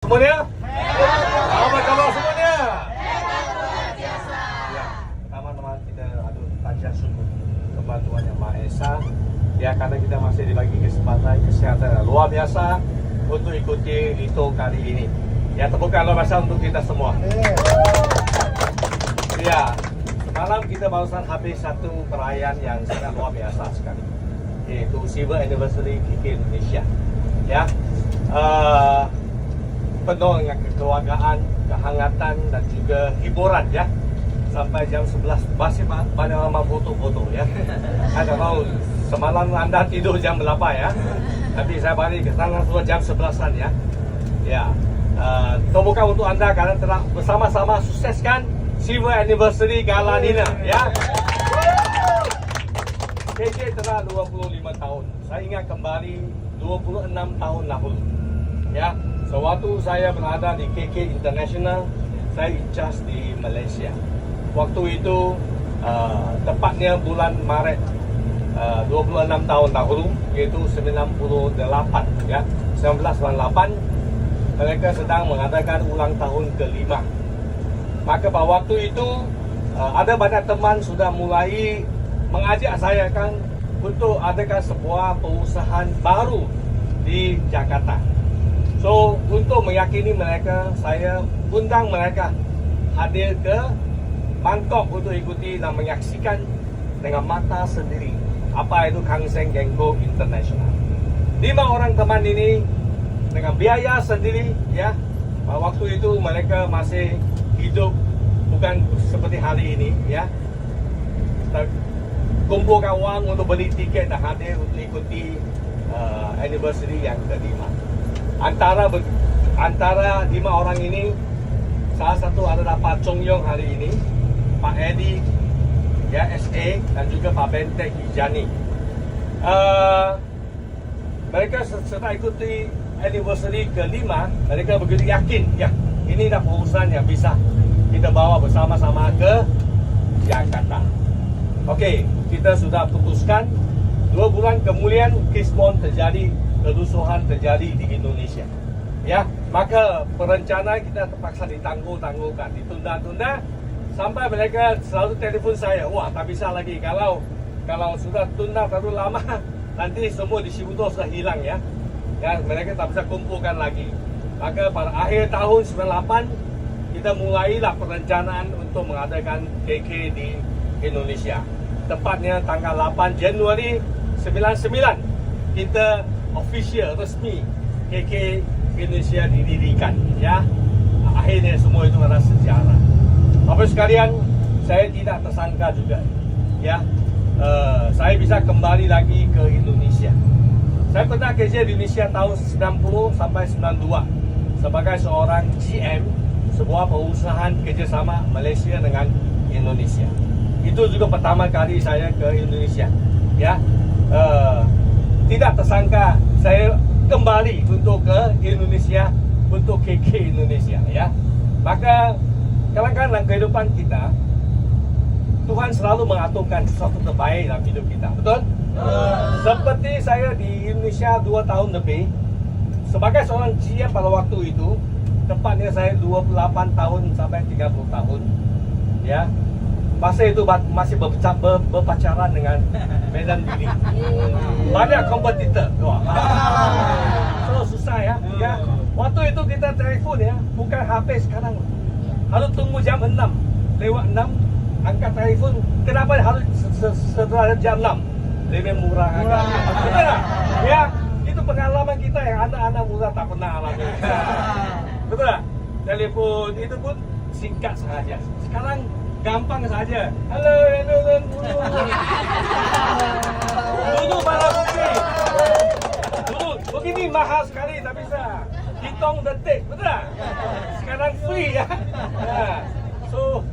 Semuanya? Apa kabar semuanya? Ya, teman-teman kita aduh tajam sungguh kepada Tuhan Yang Maha Esa. Ya, karena kita masih dibagi kesempatan kesehatan yang luar biasa untuk ikuti itu kali ini. Ya, tepukan luar biasa untuk kita semua. Ya, semalam kita barusan habis satu perayaan yang sangat luar biasa sekali, yaitu Silver Anniversary KK Indonesia. Ya, penuh dengan kekeluargaan, kehangatan dan juga hiburan ya. Sampai jam 11 masih banyak lama foto-foto ya. Saya tahu semalam anda tidur jam 8 ya. Tapi saya balik ke sana sudah jam 11-an ya. Ya, temukan untuk anda karena telah bersama-sama sukseskan Silver Anniversary Gala Dinner ya. KK telah 25 tahun. Saya ingat kembali 26 tahun lalu. Ya, sewaktu saya berada di KK International, saya in charge di Malaysia. Waktu itu tepatnya bulan Maret 26 tahun dahulu, yaitu 98 ya, 1998 mereka sedang mengadakan ulang tahun ke-5. Maka pada waktu itu ada banyak teman sudah mulai mengajak saya kan untuk adakan sebuah perusahaan baru di Jakarta. So, untuk meyakini mereka, saya undang mereka hadir ke Bangkok untuk ikuti dan menyaksikan dengan mata sendiri apa itu Kang Seng Gengko International. 5 orang teman ini dengan biaya sendiri ya. Waktu itu mereka masih hidup bukan seperti hari ini ya. Kumpulkan uang untuk beli tiket dan hadir untuk ikuti anniversary yang ke-5. Antara 5 orang ini, salah satu adalah Pak Chong Yong hari ini, Pak Edi ya SA, dan juga Pak Bentek Hijani. Mereka setelah ikuti anniversary ke-5, mereka begitu yakin ya, ini dah perusahaan yang bisa kita bawa bersama-sama ke Jakarta. Okey, kita sudah putuskan 2 bulan kemudian Kismon terjadi, kerusuhan terjadi di Indonesia. Ya, maka perencanaan kita terpaksa ditangguhkan, ditunda-tunda sampai mereka selalu telefon saya, wah tak bisa lagi kalau sudah tunda terlalu lama nanti semua distributor sudah hilang ya. Ya, mereka tak bisa kumpulkan lagi. Maka pada akhir tahun 98 kita mulailah perencanaan untuk mengadakan KK di Indonesia. Tepatnya tanggal 8 Januari 99 kita official resmi KK Indonesia didirikan ya. Akhirnya semua itu adalah sejarah. Bapak sekalian, saya tidak tersangka juga ya, saya bisa kembali lagi ke Indonesia. Saya pernah kerja di Indonesia tahun 90 sampai 92 sebagai seorang GM sebuah perusahaan kerjasama Malaysia dengan Indonesia. Itu juga pertama kali saya ke Indonesia ya. Tidak tersangka saya kembali untuk ke Indonesia, untuk KK Indonesia ya. Maka kadang-kadang dalam kehidupan kita, Tuhan selalu mengaturkan sesuatu terbaik dalam hidup kita, betul? Seperti saya di Indonesia 2 tahun lebih sebagai seorang GM pada waktu itu, tepatnya saya 28 tahun sampai 30 tahun ya. Masa itu masih berpacaran dengan Medan Billy. Banyak kompetitor. So susah ya. Ya. Waktu itu kita telefon ya, bukan HP sekarang. Harus tunggu jam 6. Lewat 6 angkat telefon. Kenapa harus setelah jam 6? Lebih murah agak. Betul tak? Ya, itu pengalaman kita yang anak-anak muda tak pernah alami. Betul tak? Telepon itu pun singkat saja. Sekarang gampang saja. Halo, dulu malah begini. Dulu begini mahal sekali, tak bisa. Hitung detik, betul tak? Sekarang free ya. So,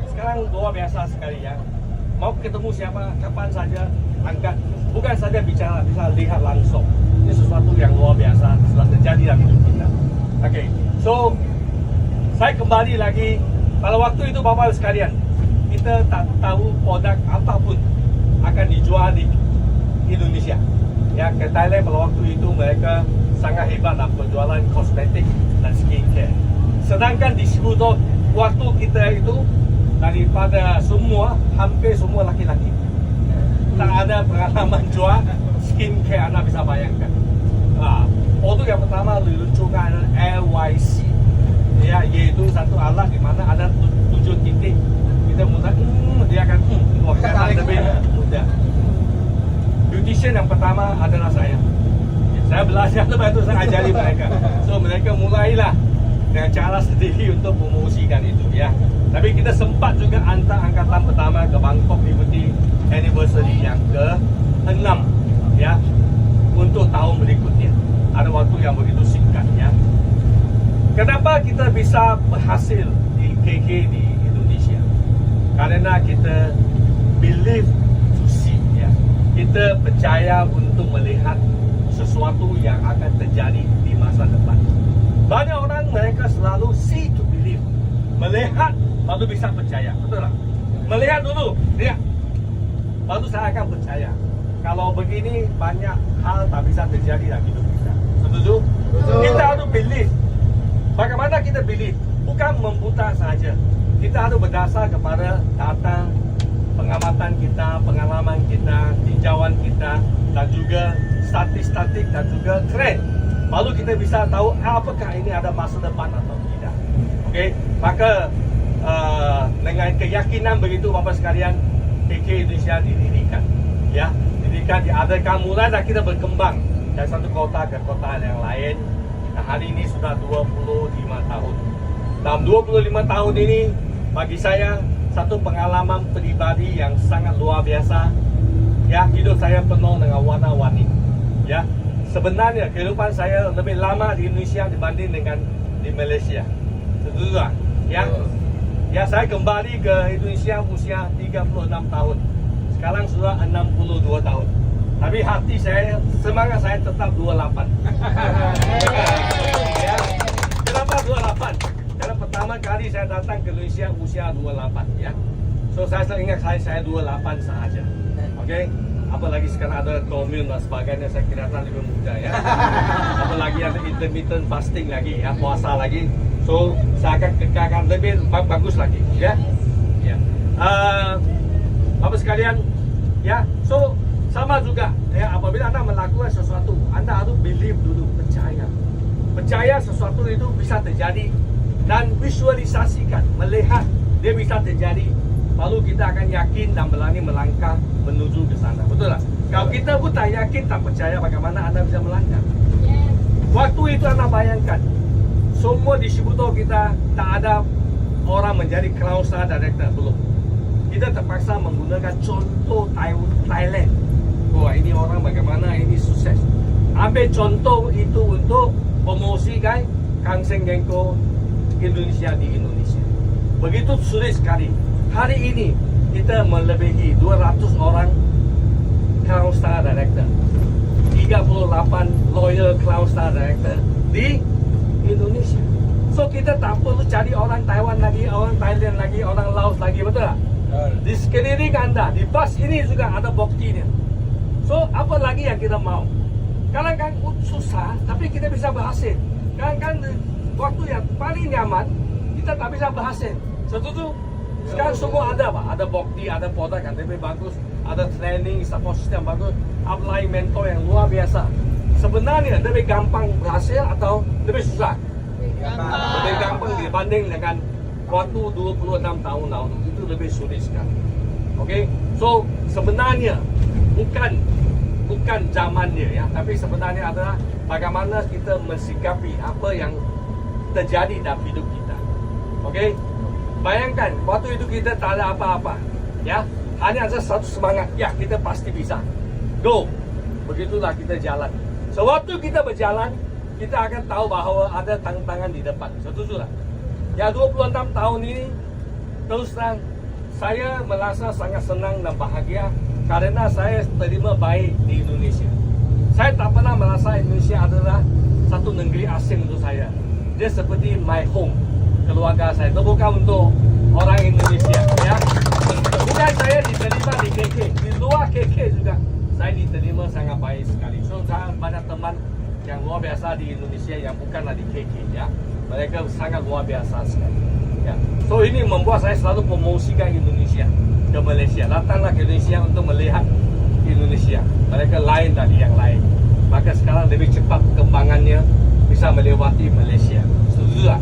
sekarang luar biasa sekali ya. Mau ketemu siapa, kapan saja, angkat. Bukan saja bicara, bisa lihat langsung. Ini sesuatu yang luar biasa setelah terjadi dalam hidup kita. Okey, so saya kembali lagi. Pada waktu itu Bapak sekalian, kita tak tahu produk apapun akan dijual di Indonesia. Ya, ke Thailand pada waktu itu mereka sangat hebat dalam penjualan kosmetik dan skincare. Sedangkan distributor waktu kita itu daripada semua, hampir semua laki-laki. Tak ada pengalaman jual skincare, anda bisa bayangkan. Produk yang pertama diluncurkan LYC, ya, iaitu satu alat di mana ada 7 titik. Kita mudah, dia akan akan lebih mudah. Beautician yang pertama adalah saya. Saya belajar lepas itu saya ajari mereka. So mereka mulailah dengan cara sendiri untuk promosikan itu, ya. Tapi kita sempat juga hantar angkatan pertama ke Bangkok Liberty Anniversary yang ke-6, ya, untuk tahun berikutnya. Ada waktu yang begitu singkat, ya. Kenapa kita bisa berhasil di KK di Indonesia? Karena kita believe to see, ya. Kita percaya untuk melihat sesuatu yang akan terjadi di masa depan. Banyak orang mereka selalu see to believe, melihat baru bisa percaya, betul tak? Melihat dulu, lihat, baru saya akan percaya. Kalau begini banyak hal tak bisa terjadi dalam hidup kita. Setuju? Kita harus believe. Bagaimana kita believe? Bukan membuta saja. Kita harus berdasar kepada data, pengamatan kita, pengalaman kita, tinjauan kita, dan juga statistik dan juga trend. Lalu kita bisa tahu apakah ini ada masa depan atau tidak. Okey, maka dengan keyakinan begitu Bapak sekalian, KK Indonesia didirikan, ya, didirikan, diadakan, mulai dah kita berkembang dari satu kota ke kota yang lain. Dan hari ini sudah 25 tahun. Dalam 25 tahun ini bagi saya satu pengalaman pribadi yang sangat luar biasa. Ya, hidup saya penuh dengan warna-warni. Ya, sebenarnya kehidupan saya lebih lama di Indonesia dibanding dengan di Malaysia. Setuju tak? Ya, saya kembali ke Indonesia usia 36 tahun. Sekarang sudah 62 tahun. Tapi hati saya, semangat saya tetap 28. Ya, kenapa 28? Karena pertama kali saya datang ke Indonesia usia 28, ya. So saya ingat saya 28 sahaja. Okey. Apalagi sekarang ada commune dan sebagainya, saya kelihatan lebih muda, ya. Apalagi ada intermittent fasting lagi, ya, puasa lagi. So saya akan kekalkan lebih bagus lagi, ya. Ya. Apa sekalian, ya. So sama juga, ya, apabila anda melakukan sesuatu, anda harus believe dulu, percaya. Percaya sesuatu itu bisa terjadi dan visualisasikan, melihat dia bisa terjadi. Lalu kita akan yakin dan berani melangkah menuju ke sana. Betul tak? Kalau kita pun tak yakin, tak percaya, bagaimana anda bisa melangkah? Waktu itu anda bayangkan, semua distributor kita tak ada orang menjadi Crown Star Director, belum. Kita terpaksa menggunakan contoh Thailand. Wah, ini orang bagaimana ini sukses. Ambil contoh itu untuk promosikan Kang Seng Genko Indonesia di Indonesia. Begitu sulit sekali. Hari ini kita melebihi 200 orang Crown Star Director, 38 loyal Crown Star Director di Indonesia. So kita tak perlu cari orang Taiwan lagi, orang Thailand lagi, orang Laos lagi, betul tak? Di sekeliling anda, di bus ini juga ada buktinya. So apa lagi yang kita mau? Kadang-kadang susah, tapi kita bisa berhasil. Kadang-kadang waktu yang paling nyaman, kita tak bisa berhasil. Setuju? Sekarang semua ada, Pak. Ada bukti, ada produk yang lebih bagus, ada training, support system bagus, apply mentor yang luar biasa. Sebenarnya lebih gampang berhasil atau lebih susah? Lebih gampang dibanding dengan waktu 26 tahun lalu. Itu lebih sulit sekali. Okey? So, sebenarnya bukan zamannya, ya, tapi sebenarnya adalah bagaimana kita mensikapi apa yang terjadi dalam hidup kita. Okey? Bayangkan, waktu itu kita tak ada apa-apa, ya. Hanya ada satu semangat, ya, kita pasti bisa. Go. Begitulah kita jalan. Sewaktu kita berjalan, kita akan tahu bahawa ada tantangan di depan. Setuju tak? Ya, 26 tahun ini, terus terang, saya merasa sangat senang dan bahagia karena saya terima baik di Indonesia. Saya tak pernah merasa Indonesia adalah satu negeri asing untuk saya. Dia seperti my home. Keluarga saya itu bukan untuk orang Indonesia, ya. Bukan saya diterima di KK, di luar KK juga saya diterima sangat baik sekali. So saya banyak teman yang luar biasa di Indonesia yang bukanlah di KK ya. Mereka sangat luar biasa sekali. Ya. So ini membuat saya selalu promosikan Indonesia ke Malaysia. Datanglah ke Indonesia untuk melihat Indonesia. Mereka lain dari yang lain. Maka sekarang lebih cepat perkembangannya bisa melewati Malaysia. Setuju tak?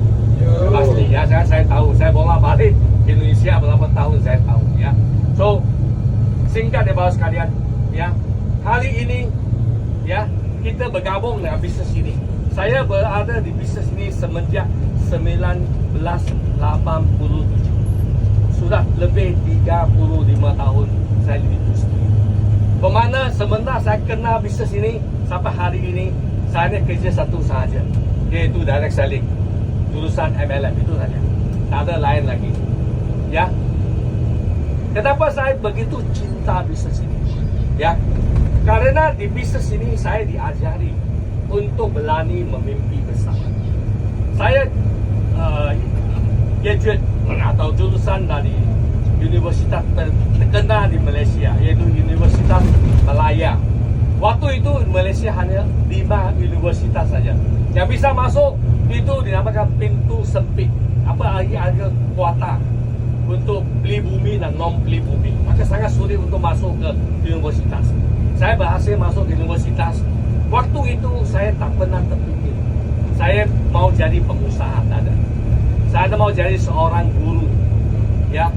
Pasti ya. Saya tahu. Saya bolak balik Indonesia berapa tahun saya tahu ya. So singkat ya bapak sekalian ya. Hari ini ya kita bergabung dengan bisnes ini. Saya berada di bisnes ini semenjak 1987. Sudah lebih 35 tahun saya di industri. Bermakna sebentar saya kenal bisnes ini sampai hari ini saya hanya kerja satu sahaja, iaitu direct selling, jurusan MLM itu saja. Tak ada lain lagi. Ya. Kenapa saya begitu cinta bisnes ini? Ya. Karena di bisnes ini saya diajari untuk berani memimpi bersama. Saya graduate atau jurusan dari universitas terkenal di Malaysia, iaitu Universitas Malaya. Waktu itu Malaysia hanya 5 universitas saja. Yang bisa masuk itu dinamakan pintu sempit. Apa ada kuota untuk beli bumi dan non beli bumi. Maka sangat sulit untuk masuk ke universitas. Saya berhasil masuk ke universitas. Waktu itu saya tak pernah terfikir saya mau jadi pengusaha, tak ada. Saya mau jadi seorang guru, ya,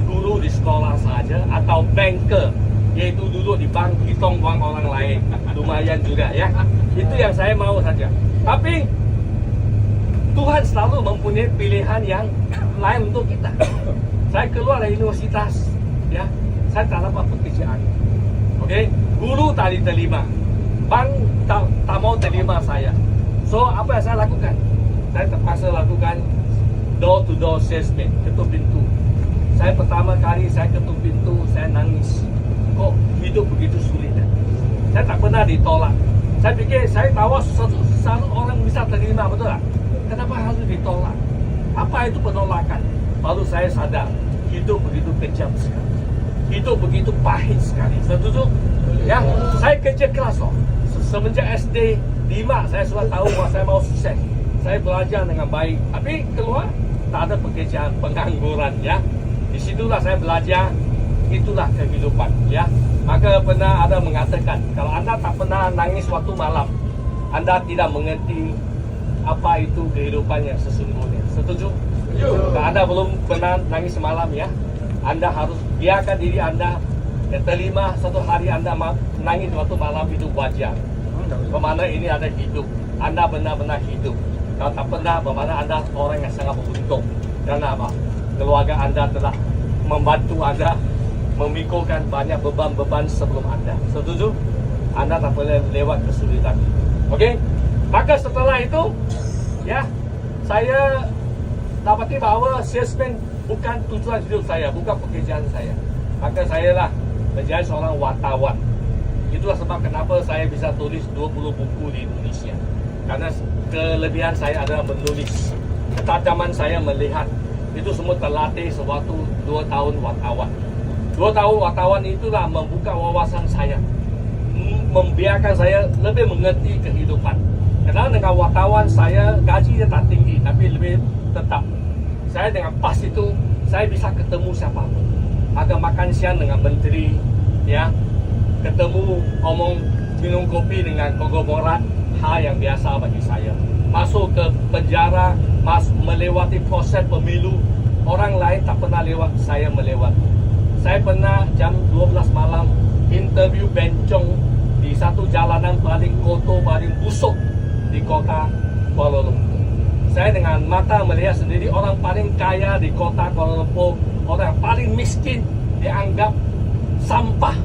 guru di sekolah saja atau banker, yaitu duduk di bank hitung uang orang lain, lumayan juga ya. Itu yang saya mau saja. Tapi Tuhan selalu mempunyai pilihan yang lain untuk kita. Saya keluar dari universitas, ya, saya tak dapat pekerjaan. Oke, guru tak diterima, bank tak mau terima saya. So apa yang saya lakukan? Saya terpaksa lakukan door to door salesman, ketuk pintu. Saya pertama kali saya ketuk pintu, saya nangis. Kok hidup begitu sulit? Saya tak pernah ditolak. Saya pikir saya tahu satu orang bisa terima, betul tak? Kenapa harus ditolak? Apa itu penolakan? Baru saya sadar hidup begitu kejam sekali. Hidup begitu pahit sekali. Setuju? Ya, saya kerja keras loh. Semenjak SD 5 saya sudah tahu bahwa saya mau sukses. Saya belajar dengan baik. Tapi keluar tak ada pekerjaan, pengangguran ya. Disitulah saya belajar. Itulah kehidupan ya. Maka pernah ada mengatakan, kalau anda tak pernah nangis waktu malam, anda tidak mengerti apa itu kehidupan yang sesungguhnya. Setuju? Kalau anda belum pernah nangis malam ya, anda harus biarkan diri anda terima satu hari anda nangis waktu malam, itu wajar. Bermakna ini ada hidup, anda benar-benar hidup. Kalau tak pernah, bermakna anda orang yang sangat beruntung. Karena apa? Keluarga anda telah membantu anda memikulkan banyak beban-beban sebelum anda. Setuju? Anda tak boleh lewat kesulitan. Oke? Maka setelah itu, ya, saya dapati bahawa salesman bukan tujuan hidup saya, bukan pekerjaan saya. Maka saya lah menjadi seorang wartawan. Itulah sebab kenapa saya bisa tulis 20 buku di Indonesia. Karena kelebihan saya adalah menulis. Ketajaman saya melihat. Itu semua terlatih sewaktu 2 tahun wartawan. 2 tahun wartawan itulah membuka wawasan saya. Membiarkan saya lebih mengerti kehidupan. Karena dengan wartawan saya gajinya tak tinggi, tapi lebih tetap. Saya dengan pas itu, saya bisa ketemu siapapun. Ada makan siang dengan menteri, ya, ketemu, omong, minum kopi dengan konglomerat, hal yang biasa bagi saya. Masuk ke penjara, melewati proses pemilu, orang lain tak pernah lewat, saya melewati. Saya pernah jam 12 malam interview bencong di satu jalanan paling kotor, paling busuk di kota Kuala Lumpur. Saya dengan mata melihat sendiri orang paling kaya di kota Kuala Lumpur, orang paling miskin dianggap sampah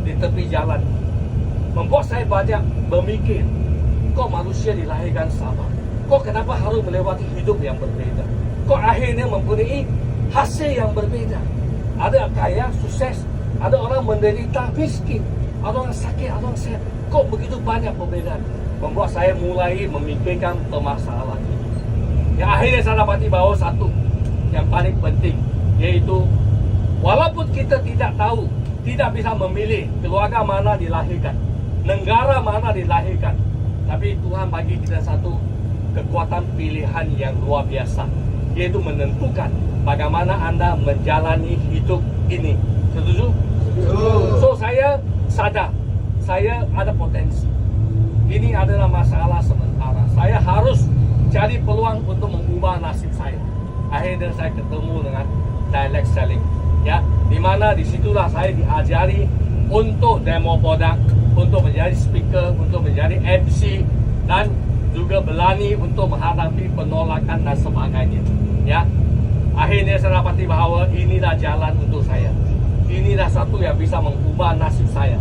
di tepi jalan. Membuat saya banyak bermikir, kok manusia dilahirkan sama? Kok kenapa harus melewati hidup yang berbeda? Kok akhirnya mempunyai hasil yang berbeda? Ada kaya, sukses, ada orang menderita, miskin, ada orang sakit, ada orang sehat. Kok begitu banyak perbedaan? Membuat saya mulai memikirkan permasalahan ini. Yang akhirnya saya dapati bahawa satu yang paling penting, yaitu walaupun kita tidak tahu, tidak bisa memilih keluarga mana dilahirkan, negara mana dilahirkan, Tapi Tuhan bagi kita satu kekuatan pilihan yang luar biasa, yaitu menentukan bagaimana anda menjalani hidup ini. Setuju? So saya sadar, saya ada potensi. Ini adalah masalah sementara. Saya harus cari peluang untuk mengubah nasib saya. Akhirnya saya ketemu dengan direct selling, ya, di mana disitulah saya diajari untuk demo produk, untuk menjadi speaker, untuk menjadi MC, dan juga berani untuk menghadapi penolakan dan sebagainya. Ya, akhirnya saya dapati bahawa inilah jalan untuk saya. Inilah satu yang bisa mengubah nasib saya.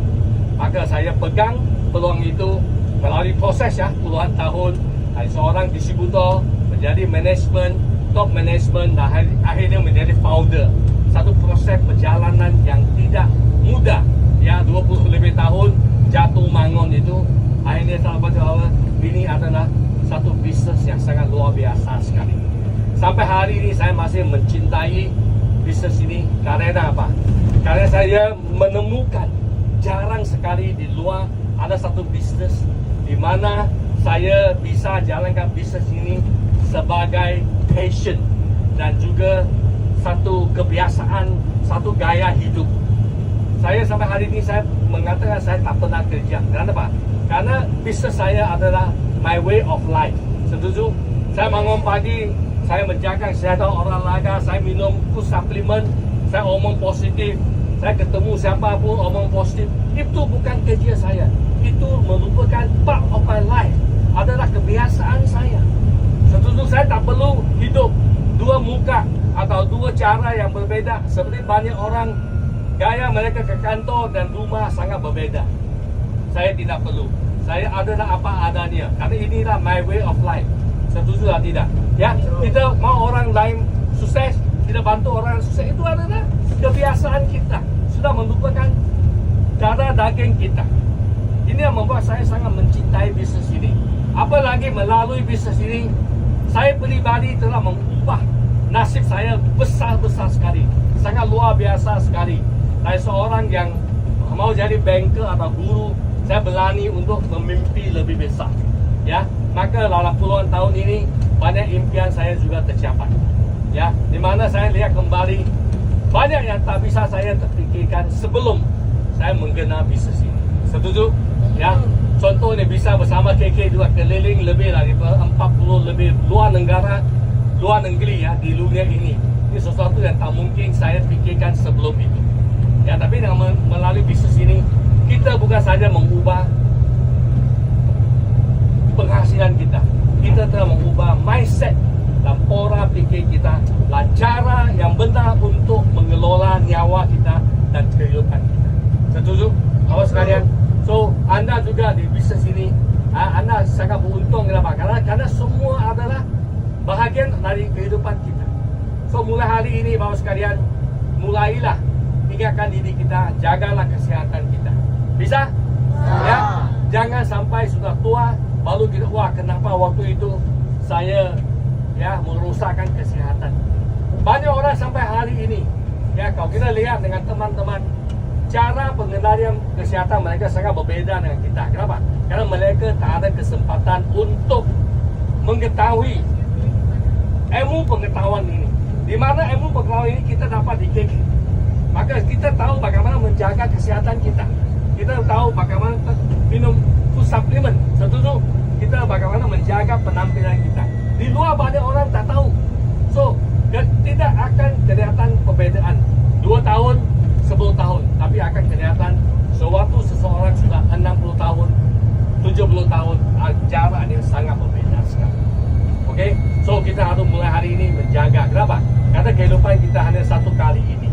Maka saya pegang peluang itu melalui proses, ya, puluhan tahun dari seorang distributor menjadi manajemen, top management, dan akhirnya menjadi founder. Satu proses perjalanan yang tidak mudah, ya, 20 lebih tahun jatuh bangun itu. Akhirnya saya dapat bahwa ini adalah satu bisnis yang sangat luar biasa sekali. Sampai hari ini saya masih mencintai bisnis ini. Karena apa? Karena saya menemukan jarang sekali di luar ada satu bisnis di mana saya bisa jalankan bisnis ini sebagai passion dan juga satu kebiasaan, satu gaya hidup. Saya sampai hari ini saya mengatakan saya tak pernah kerja. Kenapa? Karena bisnis saya adalah my way of life. Setuju? Saya bangun pagi, saya menjaga kesihatan olahraga, saya minum food supplement, saya omong positif, saya ketemu siapapun omong positif. Itu bukan kerja saya. Itu merupakan part of my life. Adalah kebiasaan saya. Setuju? Saya tak perlu hidup dua muka atau dua cara yang berbeda. Seperti banyak orang gaya mereka ke kantor dan rumah sangat berbeda. Saya tidak perlu. Saya adalah apa adanya. Karena inilah my way of life. Setuju atau tidak? Ya, kita mau orang lain sukses, kita bantu orang sukses. Itu adalah kebiasaan kita. Sudah merupakan darah daging kita. Ini yang membuat saya sangat mencintai bisnis ini. Apalagi melalui bisnis ini, saya pribadi telah mengubah nasib saya besar-besar sekali. Sangat luar biasa sekali. Dari seorang yang mau jadi banker atau guru, saya berani untuk memimpi lebih besar. Ya, maka dalam puluhan tahun ini banyak impian saya juga tercapai. Ya, di mana saya lihat kembali banyak yang tak bisa saya terfikirkan sebelum saya menggelar bisnis ini. Setuju? Ya, contohnya bisa bersama KK juga keliling lebih dari 40 lebih luar negara, luar negeri, ya, di dunia ini. Ini sesuatu yang tak mungkin saya fikirkan sebelum itu. Ya, tapi dengan melalui bisnis ini kita bukan saja mengubah penghasilan kita, kita telah mengubah mindset dan pola pikir kita, dan cara yang benar untuk mengelola nyawa kita dan kehidupan kita. Setuju? Awak sekalian. So, anda juga di bisnis ini, anda sangat beruntung. Kenapa? Karena semua adalah bahagian dari kehidupan kita. So, mulai hari ini, bapak sekalian, mulailah ingatkan diri kita, jagalah kesehatan kita. Bisa? Ya. Jangan sampai sudah tua baru kita, wah, kenapa waktu itu saya, ya, merusakkan kesehatan. Banyak orang sampai hari ini, ya, kalau kita lihat dengan teman-teman, cara pengendalian kesehatan mereka sangat berbeza dengan kita. Kenapa? Karena mereka tak ada kesempatan untuk mengetahui ilmu pengetahuan ini. Di mana ilmu pengetahuan ini kita dapat di KK. Maka kita tahu bagaimana menjaga kesehatan kita. Kita tahu bagaimana minum food supplement. Setuju? Kita bagaimana menjaga penampilan kita. Di luar banyak orang tak tahu. So, tidak akan kelihatan perbedaan 2 tahun, 10 tahun. Tapi akan kelihatan sewaktu seseorang sudah 60 tahun, 70 tahun, jaraknya sangat berbeda sekali. Oke? So, kita harus mulai hari ini menjaga. Kenapa? Karena kehidupan kita hanya satu kali ini.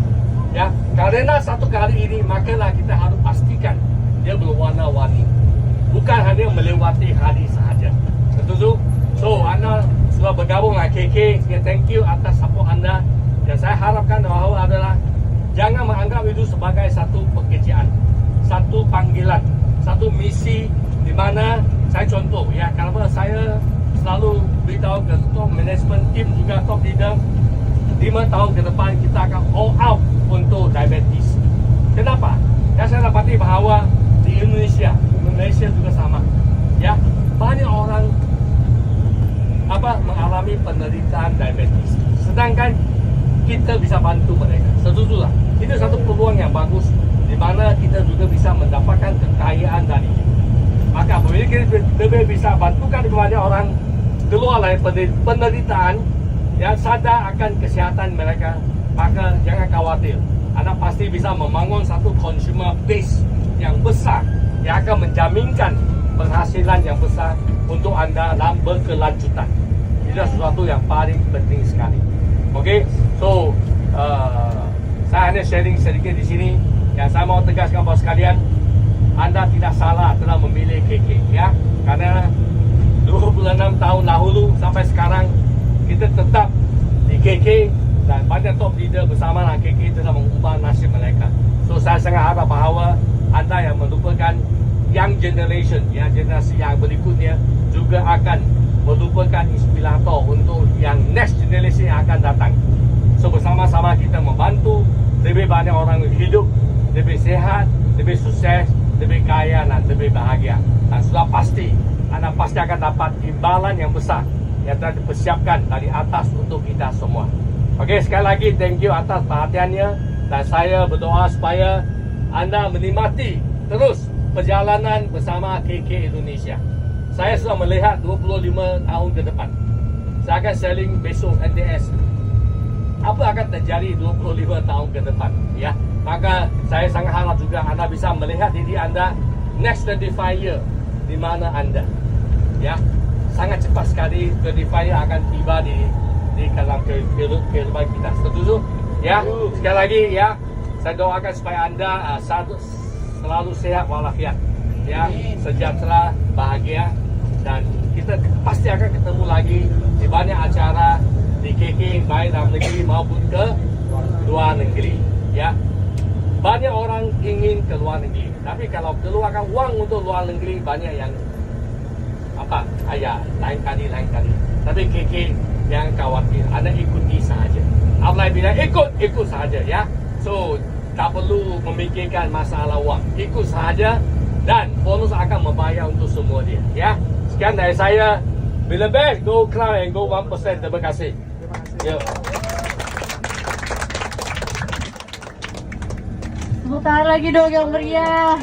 Ya, karena satu kali ini, makalah kita harus pastikan dia berwarna-warni. Bukan hanya melewati hari sahaja. Setuju? So, anda sudah bergabung dengan KK. Thank you atas support anda. Yang saya harapkan bahawa adalah jangan menganggap itu sebagai satu pekerjaan, satu panggilan, satu misi di mana saya contoh, ya, kalau saya selalu beritahu ke top management team juga top leader, 5 tahun ke depan kita akan all out untuk diabetes. Kenapa? Ya, saya dapati bahawa di Indonesia juga sama. Ya, banyak orang mengalami penderitaan diabetes. Sedangkan kita bisa bantu mereka. Setuju tak? Itu satu peluang yang bagus di mana kita juga bisa mendapatkan kekayaan dari itu. Maka apabila kita bisa bantukan kepada orang keluar dari penderitaan yang sadar akan kesihatan mereka, maka jangan khawatir. Anda pasti bisa membangun satu consumer base yang besar yang akan menjaminkan penghasilan yang besar untuk anda dalam berkelanjutan. Itu sesuatu yang paling penting sekali. Okey, so saya hanya sharing sedikit di sini. Yang saya mau tegaskan kepada sekalian, anda tidak salah telah memilih KK, ya. Karena 26 tahun dahulu sampai sekarang kita tetap di KK dan banyak top leader bersama dengan KK telah mengubah nasib mereka. So saya sangat harap bahawa anda yang merupakan young generation, ya, generasi yang berikutnya juga akan merupakan inspirator untuk yang next generation yang akan datang. So bersama-sama kita membantu lebih banyak orang hidup lebih sehat, lebih sukses, lebih kaya dan lebih bahagia. Dan sudah pasti anda pasti akan dapat imbalan yang besar yang telah dipersiapkan dari atas untuk kita semua. Okey, sekali lagi thank you atas perhatiannya dan saya berdoa supaya anda menikmati terus perjalanan bersama KK Indonesia. Saya sudah melihat 25 tahun ke depan. Saya akan selling besok NDS. Apa akan terjadi 25 tahun ke depan, ya? Maka saya sangat harap juga anda bisa melihat diri anda next 25 year di mana anda, ya. Sangat cepat sekali 25 year akan tiba di dalam kehidupan kita. Setuju? Ya. Sekali lagi, ya. Saya doakan supaya anda selalu sehat walafiat, ya, sejahtera, bahagia, dan kita pasti akan ketemu lagi di banyak acara di KK baik dalam negeri maupun ke luar negeri, ya. Banyak orang ingin ke luar negeri, tapi kalau keluarkan uang untuk luar negeri banyak yang lain kali. Tapi KK jangan khawatir, anda ikuti sahaja. Allah bilang ikut sahaja, ya. So tak perlu memikirkan masalah uang, ikut sahaja dan bonus akan membayar untuk semua dia, ya. Sekian dari saya. Bila best, go Crown and go 1%. Terima kasih. Ya. Tepuk tangan lagi dong yang meriah.